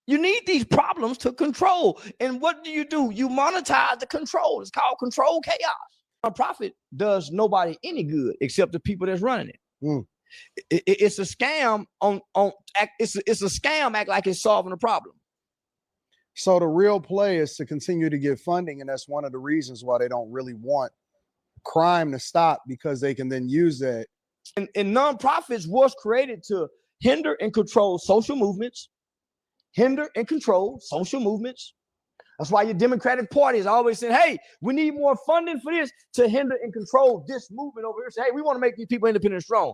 You need these problems to control. And what do? You monetize the control. It's called control chaos. A profit does nobody any good except the people that's running it. It's a scam it's a scam act like it's solving a problem. So the real play is to continue to get funding, and that's one of the reasons why they don't really want crime to stop, because they can then use that. And nonprofits was created to hinder and control social movements. That's why your Democratic Party is always saying, hey, we need more funding for this to hinder and control this movement over here. Say, hey, we want to make these people independent and strong.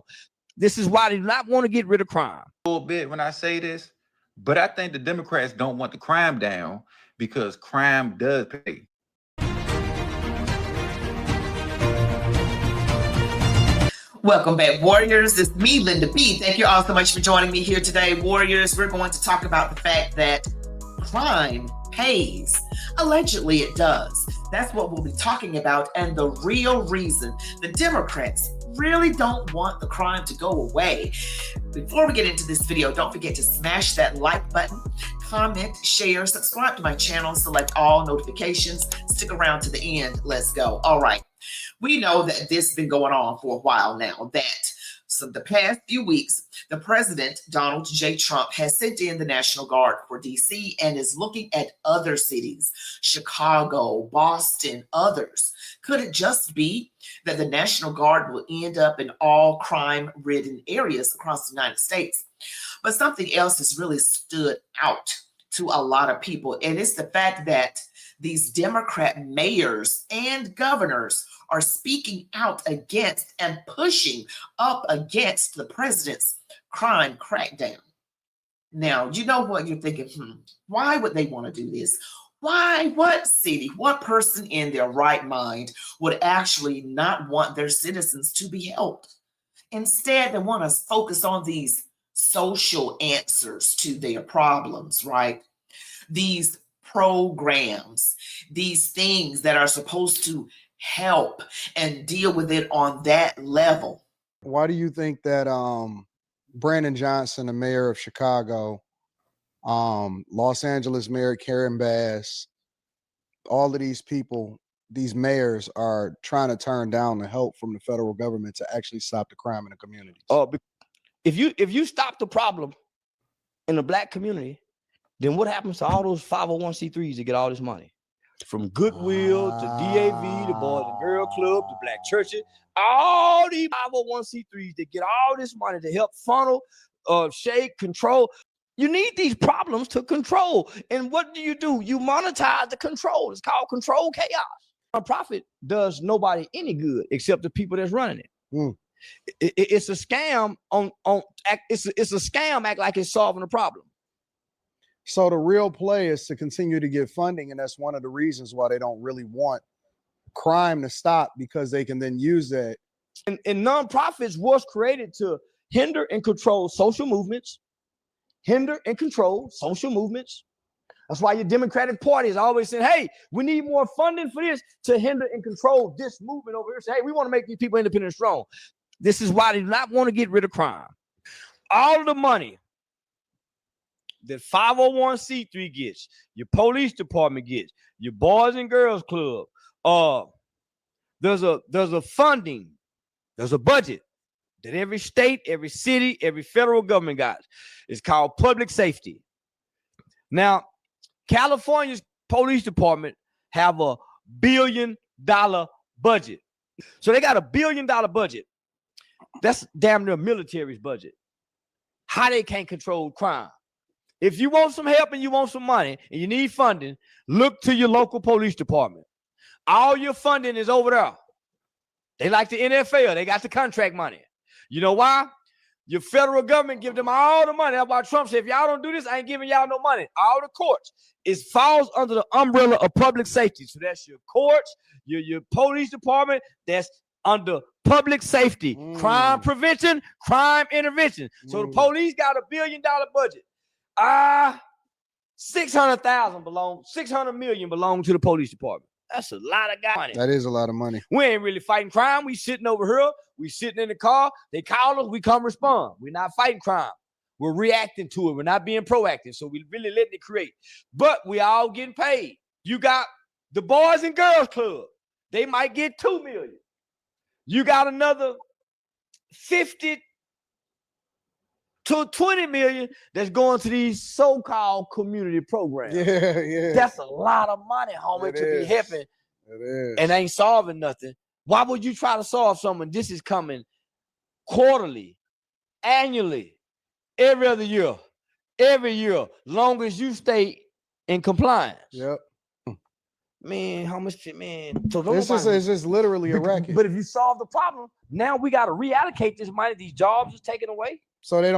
This is why they do not want to get rid of crime. A little bit when I say this, but I think the Democrats don't want the crime down because crime does pay. Welcome back, Warriors. It's me, Linda B. Thank you all so much for joining me here today, Warriors. We're going to talk about the fact that crime pays. Allegedly, it does. That's what we'll be talking about, and the real reason the Democrats really don't want the crime to go away. Before we get into this video, don't forget to smash that like button, comment, share, subscribe to my channel, select all notifications, stick around to the end. Let's go. All right. We know that this has been going on for a while now, the past few weeks, the president, Donald J. Trump, has sent in the National Guard for DC and is looking at other cities, Chicago, Boston, others. Could it just be that the National Guard will end up in all crime-ridden areas across the United States? But something else has really stood out to a lot of people, and it's the fact that these Democrat mayors and governors are speaking out against and pushing up against the president's crime crackdown. Now, you know what you're thinking, why would they want to do this? Why? What city, what person in their right mind would actually not want their citizens to be helped? Instead, they want to focus on these social answers to their problems, right? These programs, these things that are supposed to help and deal with it on that level. Why do you think that Brandon Johnson, the mayor of Chicago, Los Angeles Mayor Karen Bass, all of these people, these mayors are trying to turn down the help from the federal government to actually stop the crime in the communities? If you stop the problem in the Black community, then what happens to all those 501c3s that get all this money? From Goodwill to DAV, the Boys and Girl Club, the Black churches, all these 501c3s that get all this money to help funnel, shake, control. You need these problems to control. And what do? You monetize the control. It's called control chaos. A profit does nobody any good except the people that's running it. It's a scam it's a scam act like it's solving a problem. So the real play is to continue to get funding, and that's one of the reasons why they don't really want crime to stop, because they can then use that. And nonprofits was created to hinder and control social movements. That's why your Democratic Party is always saying, hey, we need more funding for this to hinder and control this movement over here. Say, hey, we want to make these people independent and strong. This is why they do not want to get rid of crime. All of the money that 501c3 gets, your police department gets, your Boys and Girls Club, there's a funding, there's a budget that every state, every city, every federal government got. It's called public safety. Now, California's police department have $1 billion budget. So they got $1 billion budget. That's damn near military's budget. How they can't control crime? If you want some help and you want some money and you need funding, look to your local police department. All your funding is over there. They like the NFL. They got the contract money. You know why? Your federal government give them all the money. That's why Trump said, if y'all don't do this, I ain't giving y'all no money. All the courts. It falls under the umbrella of public safety. So that's your courts, your police department. That's under public safety, crime prevention, crime intervention. So the police got $1 billion budget. 600 million belong to the police department. That's a lot of money. That is a lot of money. We ain't really fighting crime. We sitting over here. We sitting in the car. They call us. We come respond. We're not fighting crime. We're reacting to it. We're not being proactive. So we really letting it create. But we all getting paid. You got the Boys and Girls Club. They might get $2 million. You got another 50 to 20 million that's going to these so-called community programs. Yeah. That's a lot of money, homie, to be helping. It is. And ain't solving nothing. Why would you try to solve something? This is coming quarterly, annually, every other year, every year, long as you stay in compliance. Yep. Man, how much shit, man? So It's just literally a racket. But if you solve the problem, now we got to reallocate this money. These jobs is taken away. So they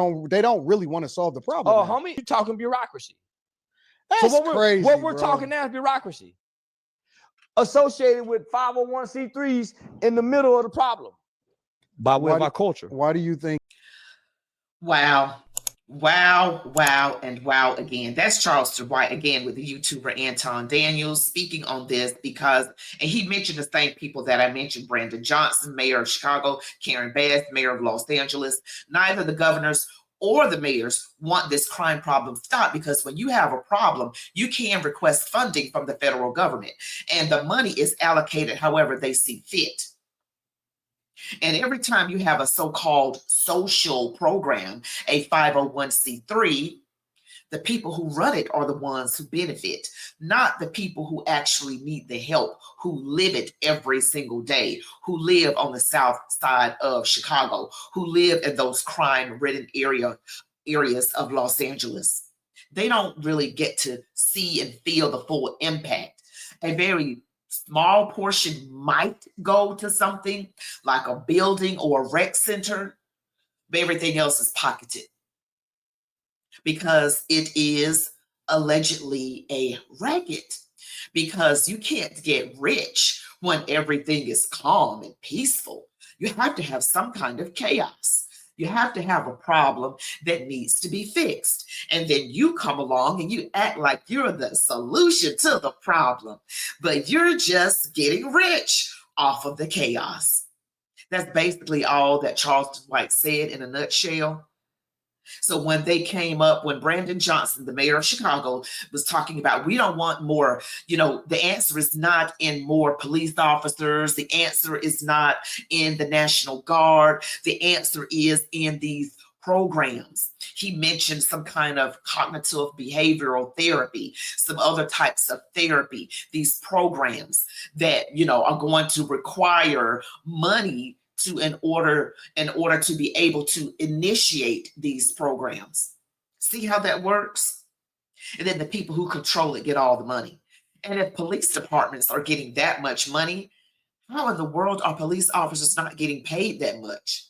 don't really want to solve the problem. Oh, homie, you talking bureaucracy. That's crazy. What we're talking now is bureaucracy associated with 501c3s in the middle of the problem by way of our culture. Why do you think? Wow. Wow, wow, and wow again. That's Charleston White again with the YouTuber Anton Daniels speaking on this because, and he mentioned the same people that I mentioned, Brandon Johnson, mayor of Chicago, Karen Bass, mayor of Los Angeles. Neither the governors or the mayors want this crime problem stopped because when you have a problem, you can request funding from the federal government and the money is allocated however they see fit. And every time you have a so-called social program, a 501c3, the people who run it are the ones who benefit, not the people who actually need the help, who live it every single day, who live on the south side of Chicago, who live in those crime-ridden areas of Los Angeles. They don't really get to see and feel the full impact. A very small portion might go to something like a building or a rec center, but everything else is pocketed because it is allegedly a racket, because you can't get rich when everything is calm and peaceful. You have to have some kind of chaos. You have to have a problem that needs to be fixed. And then you come along and you act like you're the solution to the problem, but you're just getting rich off of the chaos. That's basically all that Charleston White said in a nutshell. So when they came up, when Brandon Johnson, the mayor of Chicago, was talking about, we don't want more, the answer is not in more police officers. The answer is not in the National Guard. The answer is in these programs. He mentioned some kind of cognitive behavioral therapy, some other types of therapy, these programs that, are going to require money in order to be able to initiate these programs. See how that works? And then the people who control it get all the money. And if police departments are getting that much money, how in the world are police officers not getting paid that much?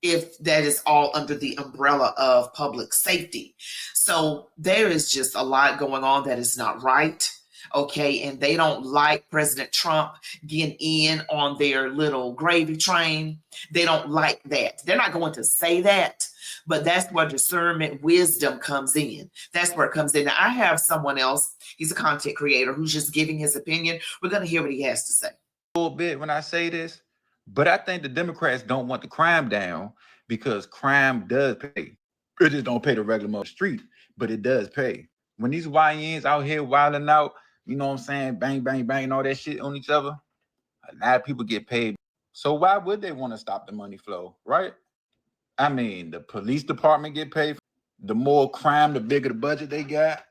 If that is all under the umbrella of public safety. So there is just a lot going on that is not right. Okay, and they don't like President Trump getting in on their little gravy train. They don't like that. They're not going to say that, but that's where discernment, wisdom comes in. That's where it comes in. Now, I have someone else, he's a content creator who's just giving his opinion. We're going to hear what he has to say. A little bit when I say this, but I think the Democrats don't want the crime down because crime does pay. It just don't pay the regular on the street, but it does pay. When these YNs out here wilding out, you know what I'm saying, bang, bang, bang, and all that shit on each other, a lot of people get paid. So why would they want to stop the money flow, right? I mean, the police department get paid. The more crime, the bigger the budget they got.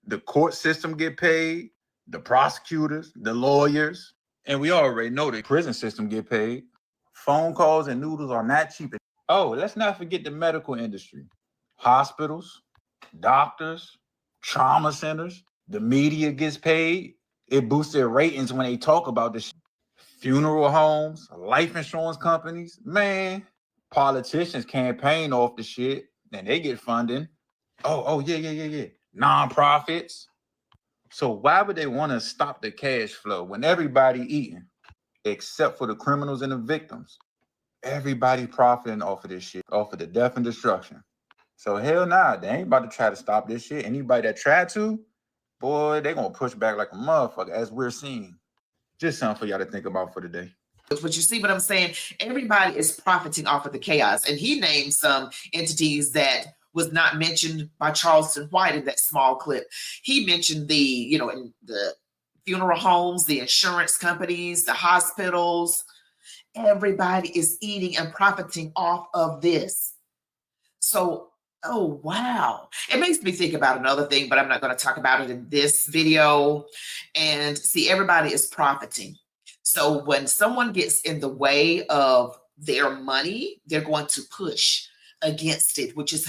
The court system get paid. The prosecutors, the lawyers. And we already know the prison system get paid. Phone calls and noodles are not cheap. Oh, let's not forget the medical industry. Hospitals, doctors, trauma centers. The media gets paid. It boosts their ratings when they talk about this. Funeral homes, life insurance companies. Man, politicians campaign off the shit and they get funding. Oh, yeah. Nonprofits. So why would they want to stop the cash flow when everybody eating, except for the criminals and the victims? Everybody profiting off of this shit, off of the death and destruction. So hell nah, they ain't about to try to stop this shit. Anybody that tried to, boy, they gonna push back like a motherfucker, as we're seeing. Just something for y'all to think about for today. But you see what I'm saying? Everybody is profiting off of the chaos. And he named some entities that was not mentioned by Charleston White in that small clip. He mentioned the, in the funeral homes, the insurance companies, the hospitals. Everybody is eating and profiting off of this. So, oh, wow. It makes me think about another thing, but I'm not going to talk about it in this video. And see, everybody is profiting. So when someone gets in the way of their money, they're going to push against it, which is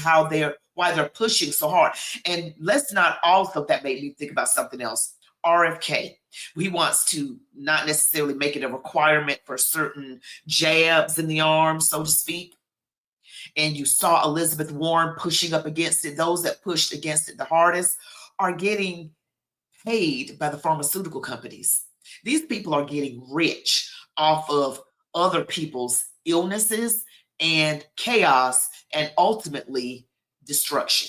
why they're pushing so hard. And let's not also, that made me think about something else. RFK, he wants to not necessarily make it a requirement for certain jabs in the arm, so to speak. And you saw Elizabeth Warren pushing up against it. Those that pushed against it the hardest are getting paid by the pharmaceutical companies. These people are getting rich off of other people's illnesses and chaos and ultimately destruction.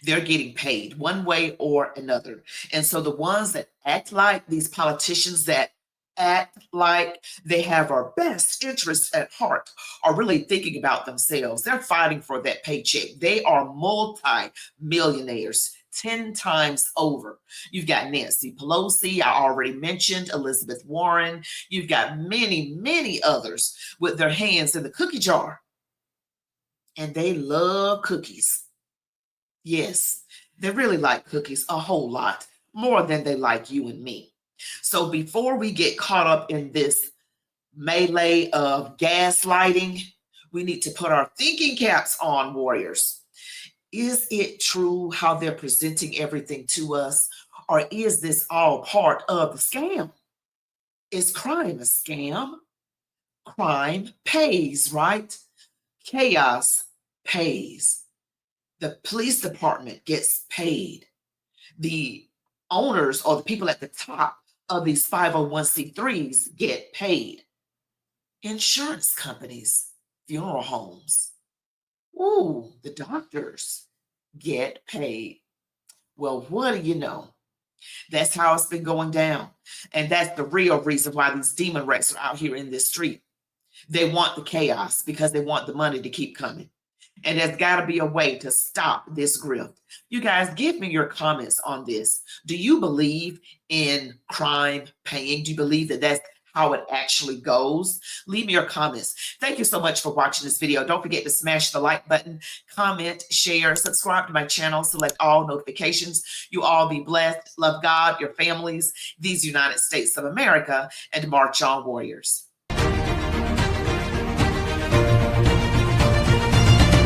They're getting paid one way or another. And so the ones that act like these politicians that act like they have our best interests at heart are really thinking about themselves. They're fighting for that paycheck. They are multi-millionaires 10 times over. You've got Nancy Pelosi, I already mentioned, Elizabeth Warren. You've got many, many others with their hands in the cookie jar. And they love cookies. Yes, they really like cookies a whole lot, more than they like you and me. So before we get caught up in this melee of gaslighting, we need to put our thinking caps on, warriors. Is it true how they're presenting everything to us, or is this all part of the scam? Is crime a scam? Crime pays, right? Chaos pays. The police department gets paid. The owners or the people at the top of these 501c3s get paid. Insurance companies, funeral homes, the doctors get paid. Well, what do you know? That's how it's been going down. And that's the real reason why these demon wrecks are out here in this street. They want the chaos because they want the money to keep coming. And there's got to be a way to stop this grift. You guys, give me your comments on this. Do you believe in crime paying? Do you believe that that's how it actually goes? Leave me your comments. Thank you so much for watching this video. Don't forget to smash the like button, comment, share, subscribe to my channel, select all notifications. You all be blessed. Love God, your families, these United States of America, and march on, warriors.